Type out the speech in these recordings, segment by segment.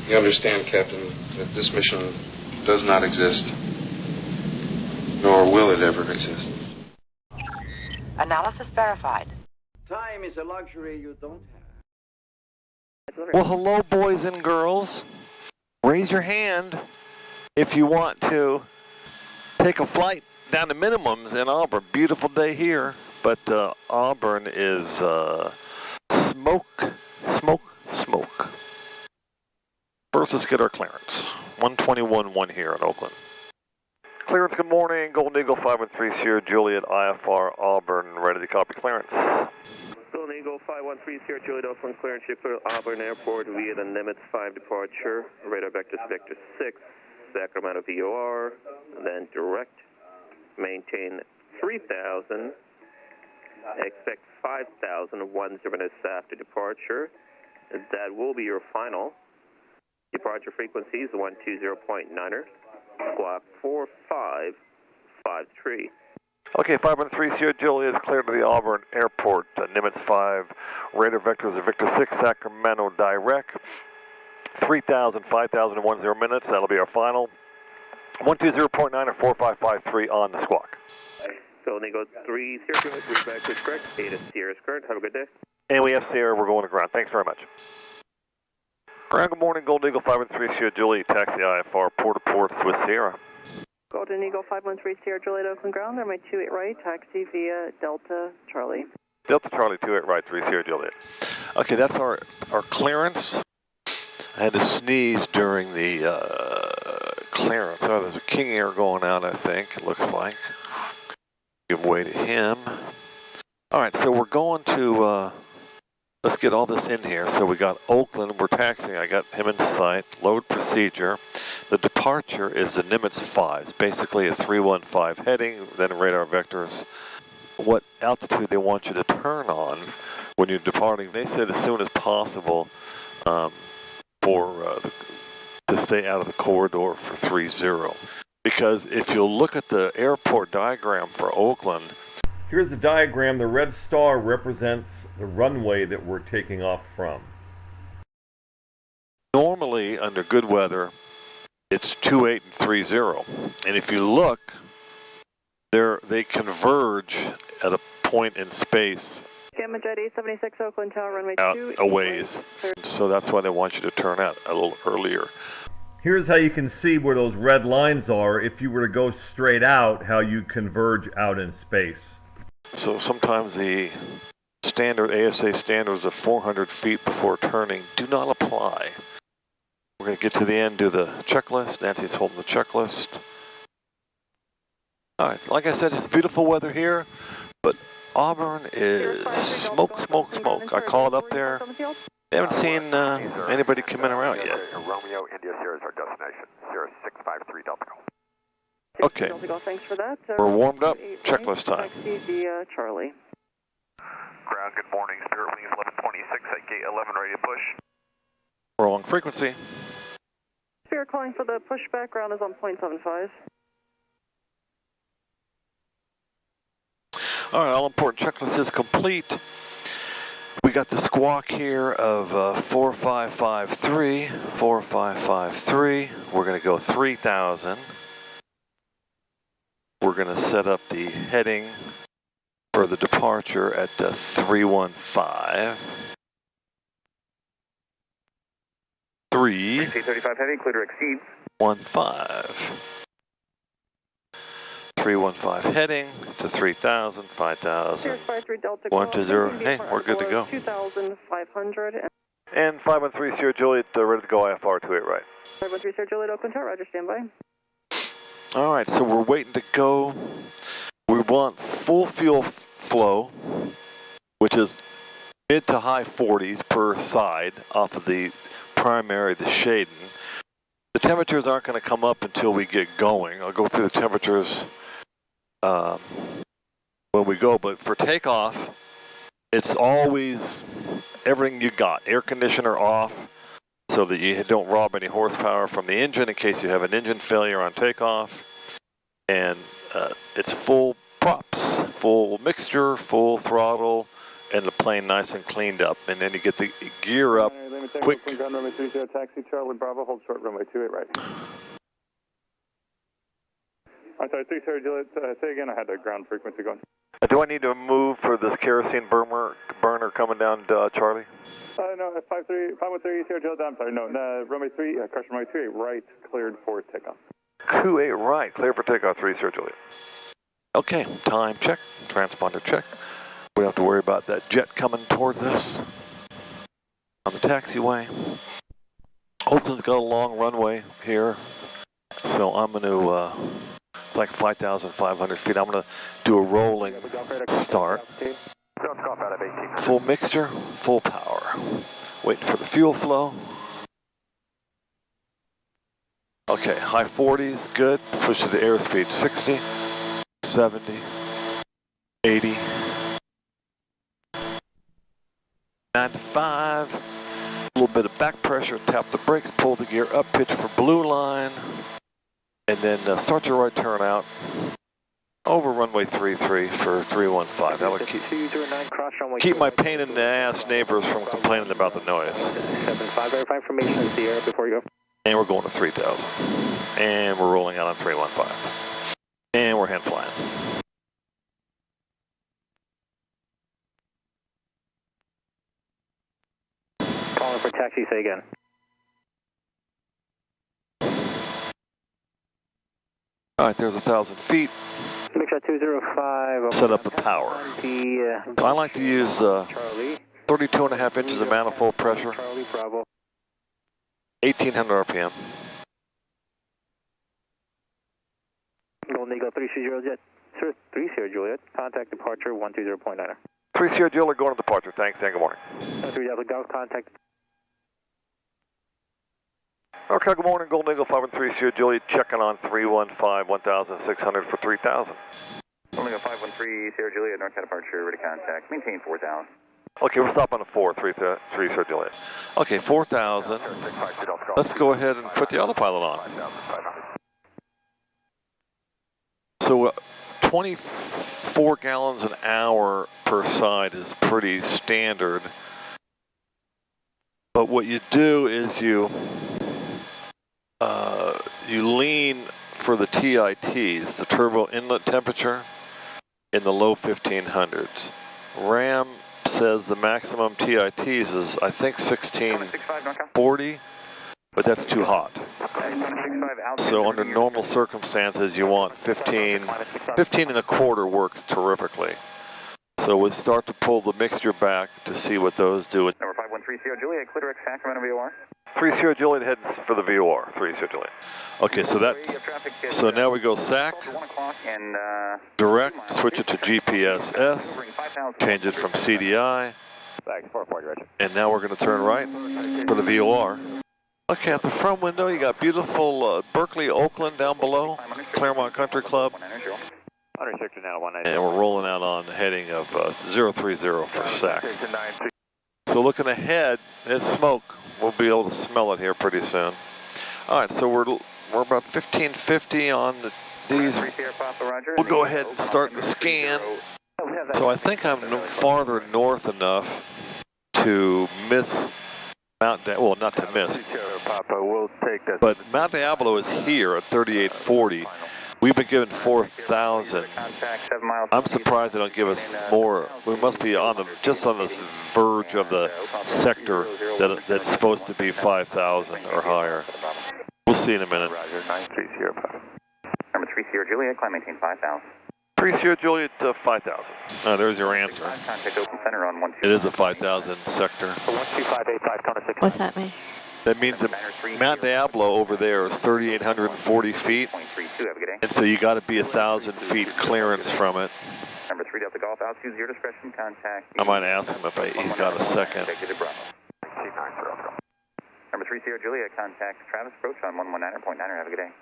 You understand, Captain, that this mission does not exist, nor will it ever exist. Analysis verified. Time is a luxury you don't have. Well, hello, boys and girls. Raise your hand if you want to take a flight down to minimums in Auburn. Beautiful day here, but Auburn is smoke. First, let's get our clearance. 121.1 here in Oakland. Clearance, good morning. Golden Eagle 513 Sierra Juliet IFR Auburn. Ready to copy clearance. Golden Eagle 513 Sierra Juliet Oakland clearance ship for Auburn Airport via the Nimitz 5 departure. Radar vector Vector 6, Sacramento VOR, then direct. Maintain 3,000. Expect 5,000 1 minutes after departure. That will be your final. Departure frequencies 120.9er, squawk 4553. Okay, 513 Sierra Juliet is cleared to the Auburn Airport. Nimitz 5, radar vectors are Victor 6, Sacramento direct. 3,000, 5,000 and 10 minutes, that'll be our final. 120.9 or 4553 on the squawk. Golden Eagle 3 Sierra Juliet, readback is correct. Data Sierra is current. Have a good day. And we have Sierra, we're going to ground. Thanks very much. Ground, good morning, Golden Eagle 513 Sierra Juliet, taxi IFR, port to port, Swiss Sierra. Golden Eagle 513 Sierra Juliet, Oakland ground, runway 28 right, taxi via Delta Charlie. Delta Charlie 28 right, 3 Sierra Juliet. Okay, that's our clearance. I had to sneeze during the clearance. Oh, there's a King Air going out, I think, it looks like. Give way to him. All right, so we're going to, let's get all this in here. So we got Oakland, we're taxiing, I got him in sight, load procedure. The departure is the Nimitz 5, it's basically a 315 heading, then radar vectors. What altitude they want you to turn on when you're departing. They said as soon as possible to stay out of the corridor for 30. Because if you'll look at the airport diagram for Oakland, here's the diagram. The red star represents the runway that we're taking off from. Normally, under good weather, it's 28 and 30. And if you look, they converge at a point in space Gamma Jet 876 Oakland Tower, runway out 2. a ways. So that's why they want you to turn out a little earlier. Here's how you can see where those red lines are if you were to go straight out, how you converge out in space. So sometimes the standard ASA standards of 400 feet before turning do not apply. We're going to get to the end, do the checklist. Nancy's holding the checklist. All right, like I said, it's beautiful weather here, but Auburn is smoke. I called up there. They haven't seen anybody come in or out yet. Romeo India Sierra is our destination. Sierra 653 Delta Golf. Okay. Thanks for that. We're warmed up. Checklist time. Taxi via Charlie. Ground, good morning. Spirit Wings 1126 at gate 11, ready to push. We're on frequency. Spirit calling for the pushback, ground is on 0.75. All right, all important checklist is complete. We got the squawk here of 4553. 4553. We're going to go 3,000. We're going to set up the heading for the departure at 315. 335 heavy, clear to exceed. 15. 315 heading to 3,000, 5,000. 120. Hey, we're good to go. 2,500. And 513 Sierra Juliet, ready to go IFR 28 right. 513 Sierra Juliet, Oakland Tower, roger, standby. All right, so we're waiting to go. We want full fuel flow, which is mid to high 40s per side off of the primary, the Shaden. The temperatures aren't going to come up until we get going. I'll go through the temperatures when we go, but for takeoff, it's always everything you got. Air conditioner off so that you don't rob any horsepower from the engine in case you have an engine failure on takeoff. And it's full props, full mixture, full throttle, and the plane nice and cleaned up. And then you get the gear up quick. Runway 30, taxi, Charlie Bravo, hold short, runway 28 right. I'm sorry, 30 Juliet, say again, I had a ground frequency going. Do I need to move for this kerosene burner coming down Charlie? No, 513 Sierra Juliet, I'm sorry, no, runway 3, crush runway 28 right, cleared for takeoff. 28 right, clear for takeoff, 3 Sierra Juliet. Okay, time check, transponder check. We don't have to worry about that jet coming towards us on the taxiway. Oakland's got a long runway here, so I'm going to, like 5,500 feet, I'm going to do a rolling start. Full mixture, full power. Waiting for the fuel flow. Okay, high 40s, good. Switch to the airspeed, 60, 70, 80, 95. A little bit of back pressure, tap the brakes, pull the gear up, pitch for blue line, and then start your right turn out over runway 33 for 315. That would keep my pain in the ass neighbors from complaining about the noise. 75, verify information in Sierra before you go. And we're going to 3,000. And we're rolling out on 315. And we're hand flying. Calling for taxi, say again. All right, there's 1,000 feet. Mix shot 205. Set up the power. I like to use 32.5 inches of manifold pressure. 1,800 RPM. Golden Eagle 30 Jet. Sir, 30 Juliet. Contact departure 120.9. 3 Sierra Juliet going to departure. Thanks and good morning. 3 Delta Golf, contact. Okay, good morning. Golden Eagle 513 Sierra Juliet checking on 315, 1,600 for 3,000. Golden Eagle 513 Sierra Juliet, north departure, ready contact. Maintain 4,000. Okay, we'll stop on the 3 Sierra Juliet. Okay, 4,000. Let's go ahead and put the autopilot on. So 24 gallons an hour per side is pretty standard. But what you do is you lean for the TITs, the turbo inlet temperature, in the low 1500s. RAM says the maximum TITs is, I think, 1640, but that's too hot. So under normal circumstances, you want 15 and a quarter works terrifically. So we'll start to pull the mixture back to see what those do. Number 513 Sierra Juliet, clear direct Sacramento VOR. 3 Sierra Juliet heading for the VOR, 3 Sierra Juliet. Okay, so now we go SAC, direct, switch it to GPSS, change it from CDI, and now we're going to turn right for the VOR. Okay, at the front window, you got beautiful Berkeley, Oakland down below, Claremont Country Club. And we're rolling out on the heading of 030 for SAC. So looking ahead, it's smoke. We'll be able to smell it here pretty soon. All right, so we're about 1550 on these. We'll go ahead and start the scan. So I think I'm farther north enough to miss Mount, well, not to miss, but Mount Diablo is here at 3840. We've been given 4,000. I'm surprised they don't give us more. We must be on just on the verge of the sector that's supposed to be 5,000 or higher. We'll see in a minute. Roger, 9305. Number 3 Sierra Juliet, climb maintain 5,000. 3 Sierra Juliet, 5,000. Oh, there's your answer. Contact open center on 12. It is a 5,000 sector. 12585, What's that mean? That means that Mount Diablo over there is 3,840 feet. And so you got to be 1,000 feet clearance from it. Number 3 Delta Golf, altitude 0 discretion, contact. I might ask him if he's got a second. Number 3 Sierra Juliet, contact Travis approach on 119.9. Have a good day.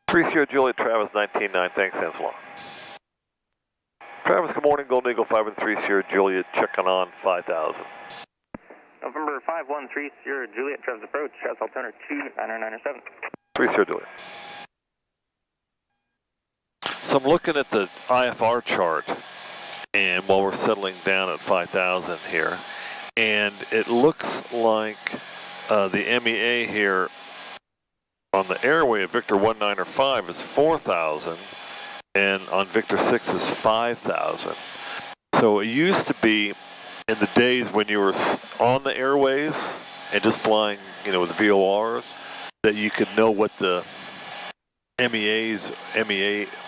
3 Sierra Juliet, Travis 19.9. Thanks, Angela. Travis, good morning. Golden Eagle 5 and 3 Sierra Juliet checking on 5,000. November 513 Sierra Juliet, Travis approach, Travis altimeter 29997. 3 Sierra Juliet. So I'm looking at the IFR chart, and while we're settling down at 5,000 here, and it looks like the MEA here on the airway of Victor 19 or 5 is 4,000, and on Victor 6 is 5,000. So it used to be in the days when you were on the airways and just flying, with VORs, that you could know what the MEA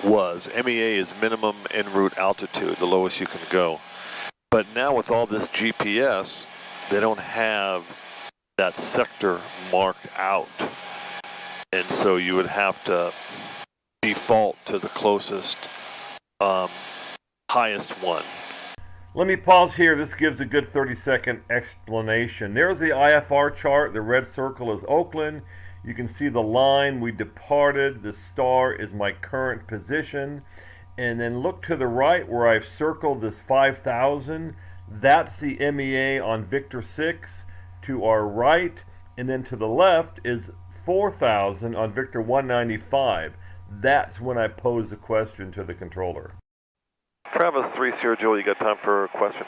was. MEA is minimum en route altitude, the lowest you can go. But now with all this GPS, they don't have that sector marked out. And so you would have to default to the closest, highest one. Let me pause here. This gives a good 30-second explanation. There's the IFR chart. The red circle is Oakland. You can see the line we departed. The star is my current position. And then look to the right where I've circled this 5,000. That's the MEA on Victor 6 to our right. And then to the left is 4,000 on Victor 195. That's when I pose the question to the controller. Travis 30 Julie, you got time for a question?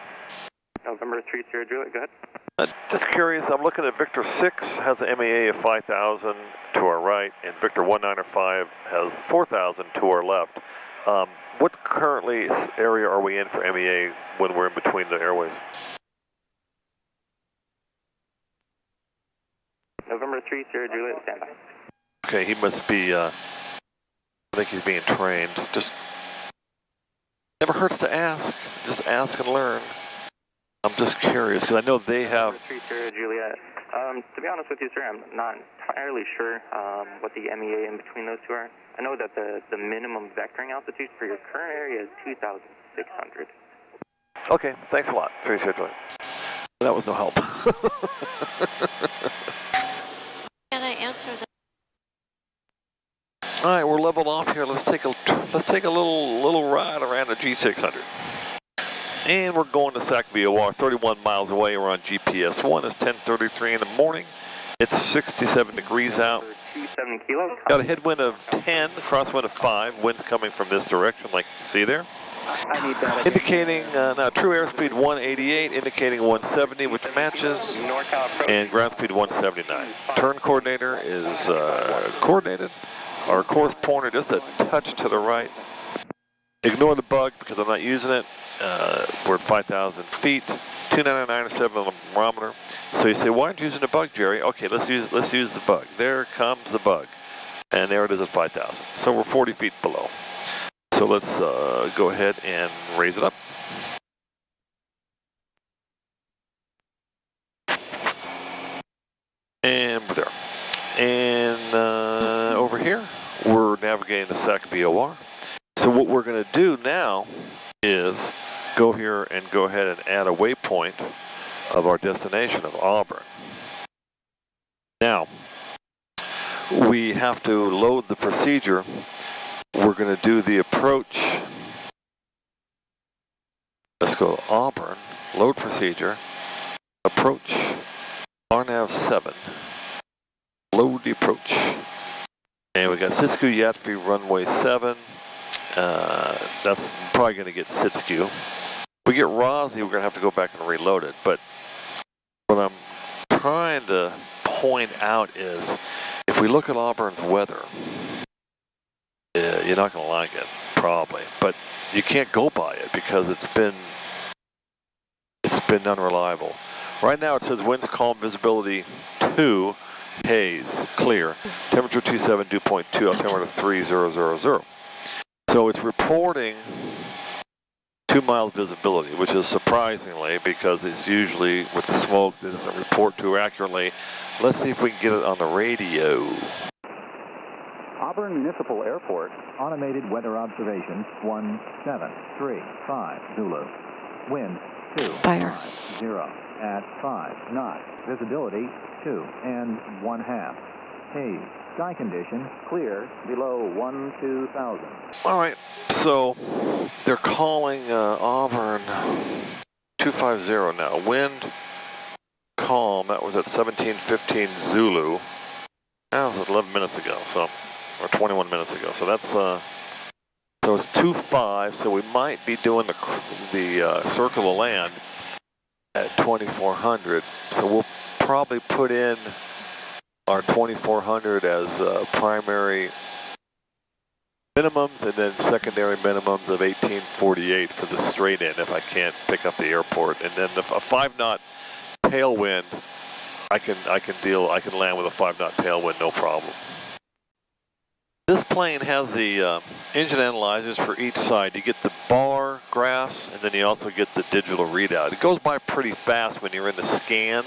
November 30 Julie, go ahead. Just curious, I'm looking at Victor 6 has an MEA of 5,000 to our right, and Victor 195 has 4,000 to our left. What currently area are we in for MEA when we're in between the airways? November 30 Julie, stand by. Okay, he must be, I think he's being trained. Just never hurts to ask. Just ask and learn. I'm just curious, because I know they have... 3 Sierra Juliet. To be honest with you, sir, I'm not entirely sure what the MEA in between those two are. I know that the minimum vectoring altitude for your current area is 2,600. Okay, thanks a lot. 3 Sierra Juliet. That was no help. Can I answer that? All right, we're leveled off here. Let's take a little ride around the G600. And we're going to SAC VOR, 31 miles away. We're on GPS 1. It's 10:33 in the morning. It's 67 degrees out. 27 kilos. Got a headwind of 10, crosswind of 5. Winds coming from this direction, like you see there. I need that. Indicating now true airspeed 188, indicating 170, which matches, and ground speed 179. Turn coordinator is coordinated. Our course pointer just a touch to the right. Ignore the bug because I'm not using it. We're at 5,000 feet, 299.7 on the barometer. So you say, why aren't you using the bug, Jerry? Okay, let's use the bug. There comes the bug, and there it is at 5,000. So we're 40 feet below. So let's go ahead and raise it up. And we're there. And over here, we're navigating the SAC VOR. So what we're going to do now is go here and go ahead and add a waypoint of our destination of Auburn. Now, we have to load the procedure. We're going to do the approach. Let's go to Auburn, load procedure, approach, RNAV 7, load the approach. And we got Siskiyou Yatvi runway 7. That's probably going to get Siskiyou. We get Rossi, we're going to have to go back and reload it. But what I'm trying to point out is, if we look at Auburn's weather, you're not going to like it, probably. But you can't go by it because it's been unreliable. Right now it says winds calm, visibility 2, haze, clear. Temperature 27, dew point 2, altimeter 3000. So it's reporting 2 miles visibility, which is surprisingly, because it's usually with the smoke that doesn't report too accurately. Let's see if we can get it on the radio. Auburn Municipal Airport, automated weather observation 1735 Zulu. Wind 250 at 5 knots. Visibility 2 1/2. Haze. Sky condition clear below 12,000. All right, so they're calling Auburn 250 now. Wind calm. That was at 17:15 Zulu. That was 11 minutes ago, or 21 minutes ago. So that's so it's 25. So we might be doing the circle of land at 2400. So we'll probably put in our 2400 as primary minimums and then secondary minimums of 1848 for the straight in if I can't pick up the airport. And then a 5-knot tailwind, I can land with a 5-knot tailwind, no problem. This plane has the engine analyzers for each side. You get the bar graphs, and then you also get the digital readout. It goes by pretty fast when you're in the scan.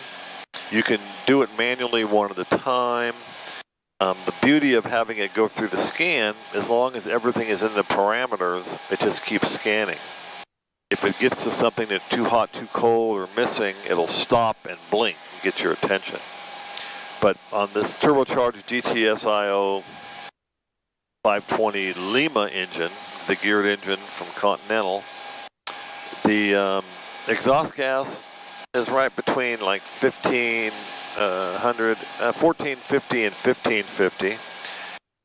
You can do it manually one at a time. The beauty of having it go through the scan, as long as everything is in the parameters, it just keeps scanning. If it gets to something that's too hot, too cold, or missing, it'll stop and blink and get your attention. But on this turbocharged GTSIO 520 Lima engine, the geared engine from Continental, the exhaust gas is right between like 1450 and 1550,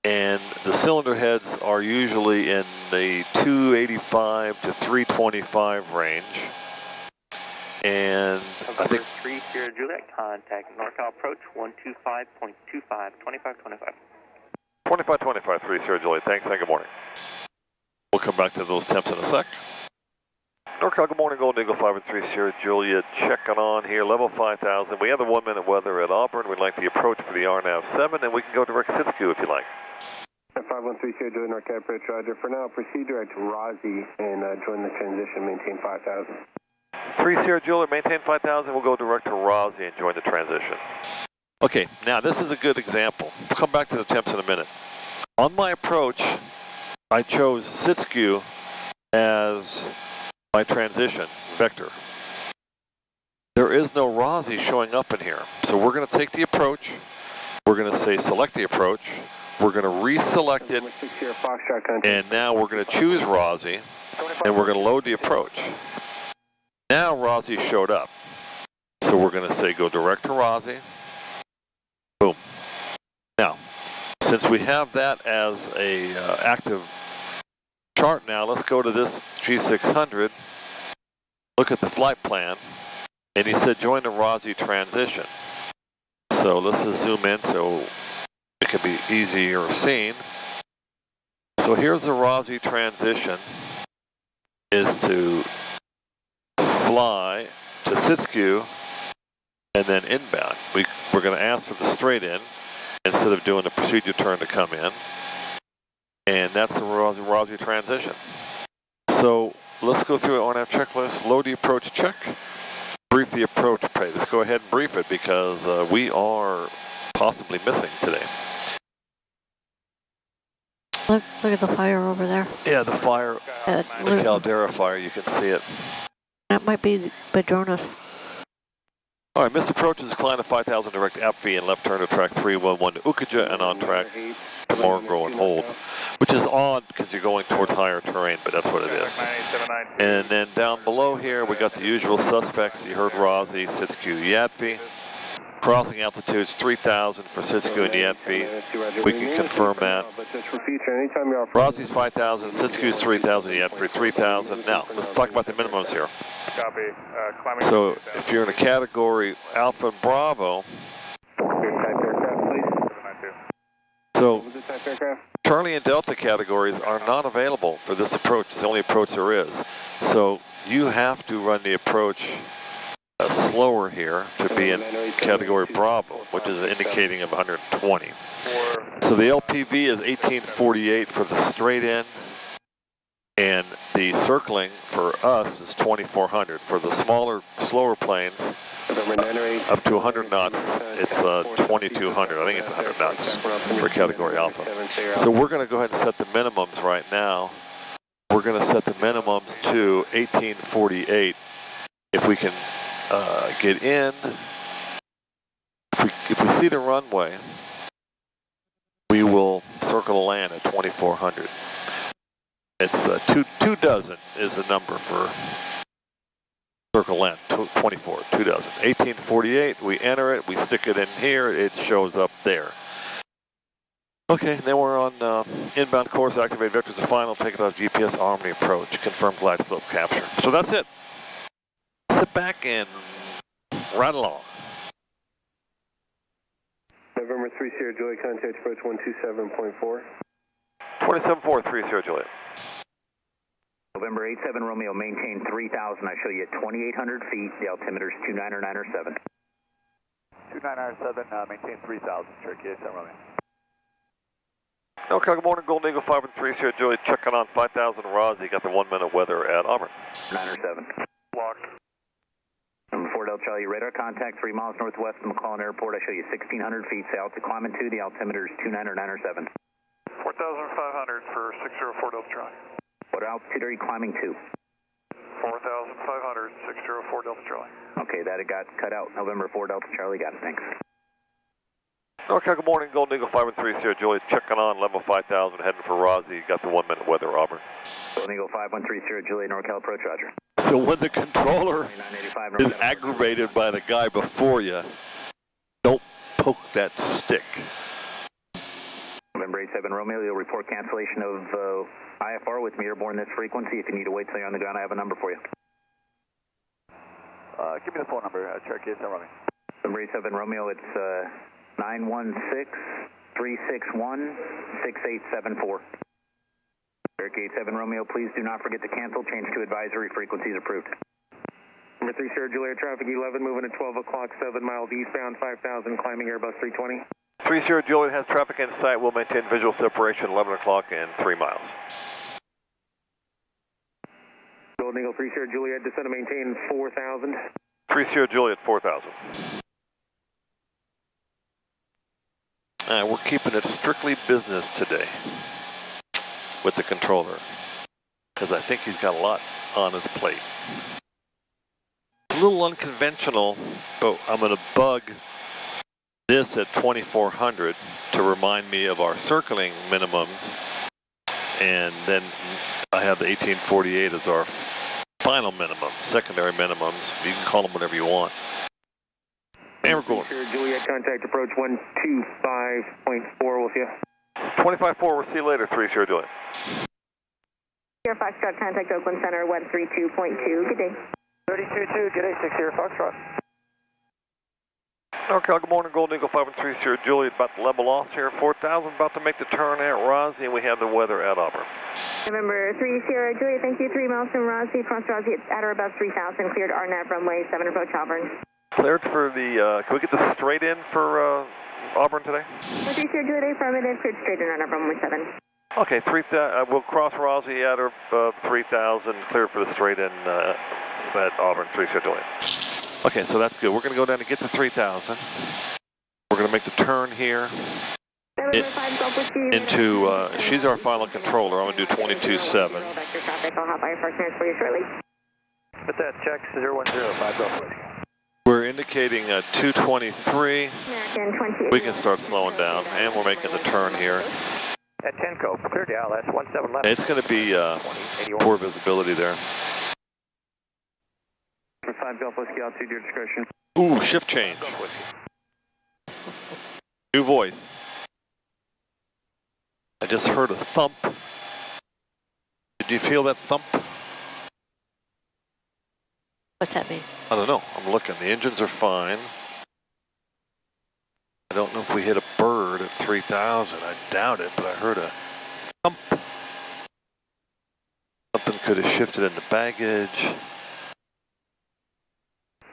and the cylinder heads are usually in the 285 to 325 range. And I think 30 Juliet, contact NorCal approach 125.25, 2525. 2525, 30 Juliet, thanks and good morning. We'll come back to those temps in a sec. NorCal, good morning, Golden Eagle 5 and 3 Sierra Juliet, checking on here, level 5000. We have the 1-minute weather at Auburn. We'd like the approach for the RNAV 7, and we can go direct Siskiyou if you like. 513 Sierra Juliet, NorCal approach, Roger. For now, proceed direct to Rossi and join the transition, maintain 5000. 3 Sierra Juliet, maintain 5000. We'll go direct to Rossi and join the transition. Okay, now this is a good example. We'll come back to the temps in a minute. On my approach, I chose Siskiyou as my transition vector. There is no Rossi showing up in here. So we're going to take the approach. We're going to say select the approach. We're going to reselect it. And now we're going to choose Rossi. And we're going to load the approach. Now Rossi showed up. So we're going to say go direct to Rossi. Boom. Now, since we have that as a active chart now, let's go to this G600, look at the flight plan, and he said join the Rossi transition. So let's just zoom in so it can be easier seen. So here's the Rossi transition, is to fly to Siskiyou and then inbound. We're going to ask for the straight in instead of doing the procedure turn to come in. And that's the Rossi transition. So let's go through our RNAV checklist, load the approach check, brief the approach pay. Let's go ahead and brief it because we are possibly missing today. Look at the fire over there. Yeah, the fire, the caldera fire, you can see it. That might be Badronas. All right, missed approach is decline to 5000 direct APV and left turn to track 311 to Ukaja and on track to Morgro and hold, which is odd because you're going towards higher terrain, but that's what it is. And then down below here, we got the usual suspects. You heard Rossi, Siskiyou, Yadfi. Crossing altitudes 3,000 for Siskiyou and Yadfi. We can confirm that. Rossi's 5,000, Siskiyou's 3,000, Yadfi 3,000. Now, let's talk about the minimums here. So, if you're in a category Alpha and Bravo, so Charlie and Delta categories are not available for this approach. It's the only approach there is. So, you have to run the approach slower here to be in category Bravo, which is indicating of 120. So the LPV is 1848 for the straight in, and the circling for us is 2400. For the smaller, slower planes, up to 100 knots, it's 2200. I think it's 100 knots for category Alpha. So we're going to go ahead and set the minimums right now. We're going to set the minimums to 1848 if we can get in. If we see the runway, we will circle the land at 2400. It's two dozen is the number for circle land, 24, 2 dozen. 1848, we enter it, we stick it in here, it shows up there. Okay, then we're on inbound course, activate vectors to final, take it off GPS Harmony approach, confirm glide slope capture. So that's it. Sit back and ride along. November 30 Juliet, contact approach 127.4. 27.430 Juliet. November 87 Romeo, maintain 3,000. I show you at 2,800 feet. The altimeter is 29907. 2997, maintain 3,000, Cherokee 87 Romeo. Okay, good morning, Golden Eagle 530 Juliet, checking on 5,000 Rossi. Got the 1 minute weather at Auburn. 907. Locked. Number 4 Delta Charlie, radar contact 3 miles northwest of McClellan Airport. I show you 1,600 feet south to climbing 2. The altimeter is 29907. 4,500 for 604 Delta Charlie. What altitude are you climbing to? 4,500, 604 Delta Charlie. Okay, that it got cut out. November 4 Delta Charlie, got it, thanks. Okay, good morning, Golden Eagle 530 Juliet, checking on level 5,000, heading for Rossi. Got the 1 minute weather, Auburn. Golden Eagle 5130 Juliet, NorCal approach, roger. So when the controller is aggravated by the guy before you, don't poke that stick. November 87 Romeo, you'll report cancellation of IFR with me airborne this frequency. If you need to wait till you're on the ground, I have a number for you. Give me the phone number, Cherokee 87 Romeo. November 87 Romeo, it's 916-361-6874. Cherokee 87 Romeo, please do not forget to cancel. Change to advisory. Frequencies approved. Number 3 Sierra Juliet, traffic 11, moving at 12 o'clock, 7 miles eastbound, 5,000, climbing Airbus 320. 30 Juliet has traffic in sight. We'll maintain visual separation 11 o'clock and 3 miles. Golden Eagle 3 Sierra Juliet, descend to maintain 4,000. 30 Juliet, 4,000. We're keeping it strictly business today with the controller, because I think he's got a lot on his plate. It's a little unconventional, but I'm going to bug this at 2,400 to remind me of our circling minimums, and then I have the 1848 as our final minimum, secondary minimums. You can call them whatever you want. And we're going. Juliet, contact approach 125.4, we'll see you. 25.4, we'll see you later, 30 Juliet. Sierra Foxtrot, contact Oakland Center 132.2, good day. 32.2, good day, 6 Sierra Foxtrot. Okay, good morning, Golden Eagle 530 Juliet, about to level off here, 4,000, about to make the turn at Rossi, and we have the weather at Auburn. November 3 Sierra Juliet, thank you, 3 miles from Rossi, cross Rossi at or above 3,000, cleared RNAV runway 7 approach Auburn. Cleared for the, can we get the straight in for Auburn today? 3 Sierra Juliet, affirmative, cleared straight in RNAV runway 7. Okay, we'll cross Rossi at or 3,000, cleared for the straight in at Auburn, 3 Sierra Juliet. Okay, so that's good. We're going to go down and get to 3,000. We're going to make the turn here into, she's our final controller. I'm going to do 22.7. I'll have IFR clearance for you shortly. Put that check 01050. We're indicating 223. We can start slowing down, and we're making the turn here. At 10 code, cleared out, that's 17 left. It's going to be poor visibility there. 5 Golf Whiskey, altitude, your discretion. Ooh, shift change. New voice. I just heard a thump. Did you feel that thump? What's that mean? I don't know. I'm looking. The engines are fine. I don't know if we hit a bird at 3,000. I doubt it, but I heard a thump. Something could have shifted into baggage.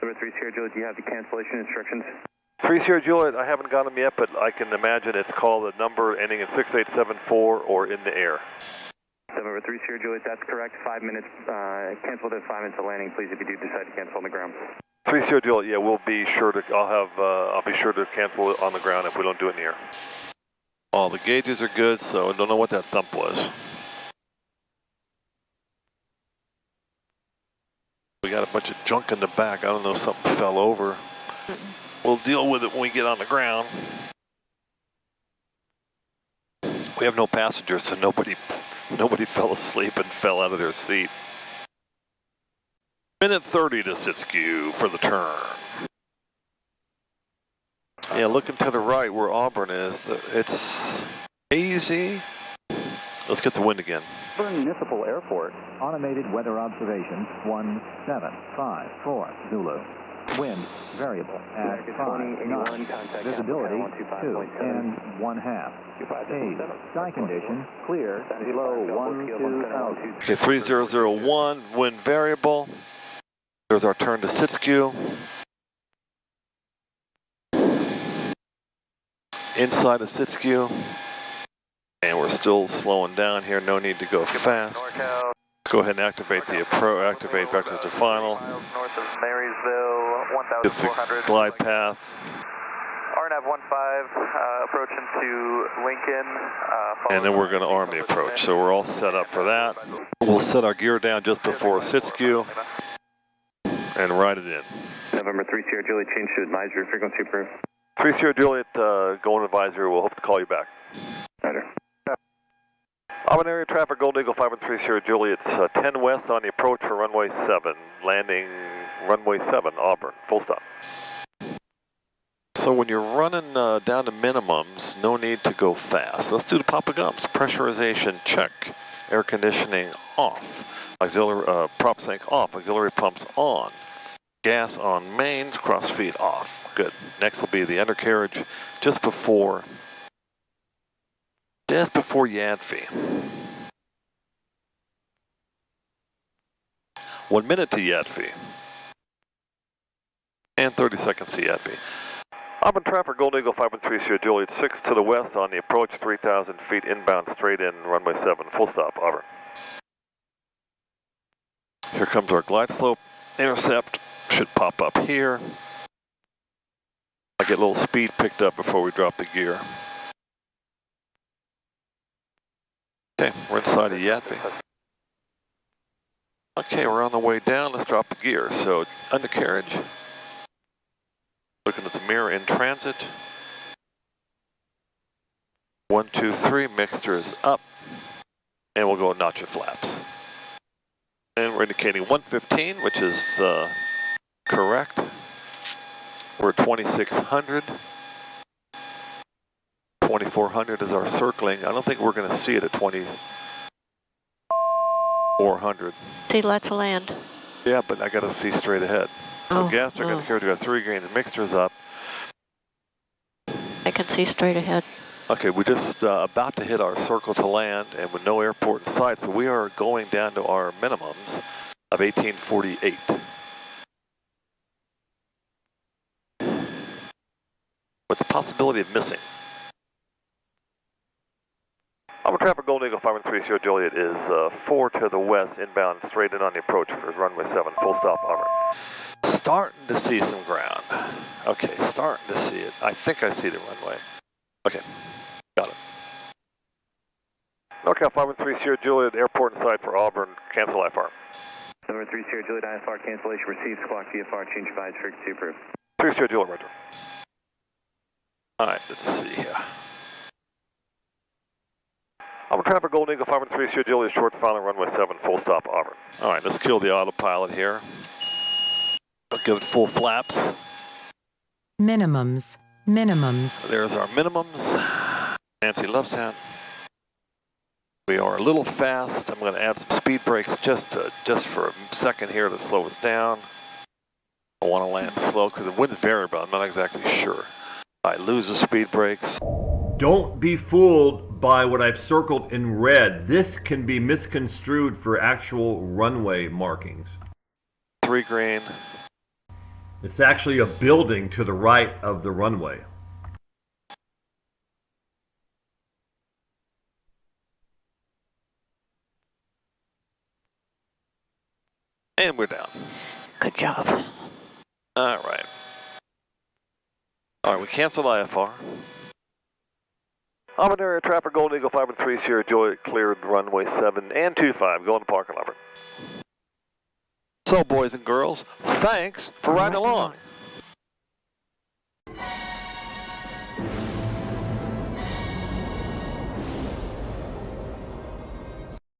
Number 3 Sierra Juliet, do you have the cancellation instructions? 3 Sierra Juliet, I haven't got them yet, but I can imagine it's called a number ending in 6874 or in the air. Number 3 Sierra Juliet, that's correct. 5 minutes, cancel within 5 minutes of landing, please, if you do decide to cancel on the ground. 3 Sierra Juliet, yeah, we'll be sure to, I'll be sure to cancel it on the ground if we don't do it in the air. All the gauges are good, so I don't know what that thump was. We got a bunch of junk in the back. I don't know if something fell over. We'll deal with it when we get on the ground. We have no passengers, so nobody fell asleep and fell out of their seat. Minute 30 to Siskiyou for the turn. Yeah, looking to the right where Auburn is, it's hazy. Let's get the wind again. Auburn Municipal Airport, automated weather observation 1754 Zulu. Wind variable at 5 knots. Visibility 2 and 1/2. Haze. Sky condition clear below 12,000. Okay, 3001, wind variable. There's our turn to Siskiyou. Inside of Siskiyou. And we're still slowing down here, no need to go fast. Go ahead and activate the activate vectors to final. North of Marysville, It's the 1,400. glide path. RNAV 15, approaching to Lincoln. And then we're going to Army approach, so we're all set up for that. We'll set our gear down just before Siskiyou and ride it in. November 3 Sierra Juliet, change to advisory frequency approved. 3 Sierra Juliet, going advisory, we'll hope to call you back. Roger. Auburn area traffic, Gold Eagle 513 Sierra Juliet, 10 west on the approach for runway 7, landing runway 7, Auburn, full stop. So when you're running down to minimums, no need to go fast. Let's do the Papa Gumps. Pressurization check, air conditioning off, auxiliary prop sync off, auxiliary pumps on, gas on mains, cross feed off. Good. Next will be the undercarriage just before Yadfi. 1 minute to Yadfi. And 30 seconds to Yadfi. Auburn traffic, Gold Eagle 513 Sierra Juliet, 6 to the west on the approach, 3,000 feet inbound straight in, runway 7, full stop, Auburn. Here comes our glide slope. Intercept should pop up here. I get a little speed picked up before we drop the gear. Okay, we're inside of Yadfi. Okay, we're on the way down. Let's drop the gear. So, undercarriage. Looking at the mirror in transit. 1, 2, 3, mixtures up. And we'll go notch of flaps. And we're indicating 115, which is correct. We're at 2600. 2400 is our circling. I don't think we're going to see it at 2400. See lots of land. Yeah, but I got to see straight ahead. So gas check indicator, we got 3 greens, mixtures up. I can see straight ahead. Okay, we're just about to hit our circle to land and with no airport in sight, so we are going down to our minimums of 1848. With the possibility of missing. Auburn traffic, Gold Eagle 513 Sierra Juliet is 4 to the west, inbound straight in on the approach for runway 7, full stop, Auburn. Starting to see some ground. Okay, starting to see it. I think I see the runway. Okay, got it. NorCal 513 Sierra Juliet, airport in sight for Auburn, cancel IFR. Number 3 Sierra Juliet, IFR cancellation received, squawk VFR, change advisory frequency approved. 3 Sierra Juliet, roger. Alright, let's see here. Auburn traffic, Gold Eagle 513 Sierra Juliet, short final runway 7, full stop, Auburn. Alright, let's kill the autopilot here. I'll give it full flaps. Minimums. There's our minimums. Nancy Lovestown. We are a little fast. I'm going to add some speed brakes just for a second here to slow us down. I want to land slow because the wind's variable. I'm not exactly sure. I lose the speed brakes. Don't be fooled by what I've circled in red. This can be misconstrued for actual runway markings. 3 green. It's actually a building to the right of the runway. And we're down. Good job. All right. All right, we canceled IFR. Auburn area traffic, Gold Eagle 513 Sierra Juliet, cleared runway 7 and 25, going to parking lot. So, boys and girls, thanks for riding along.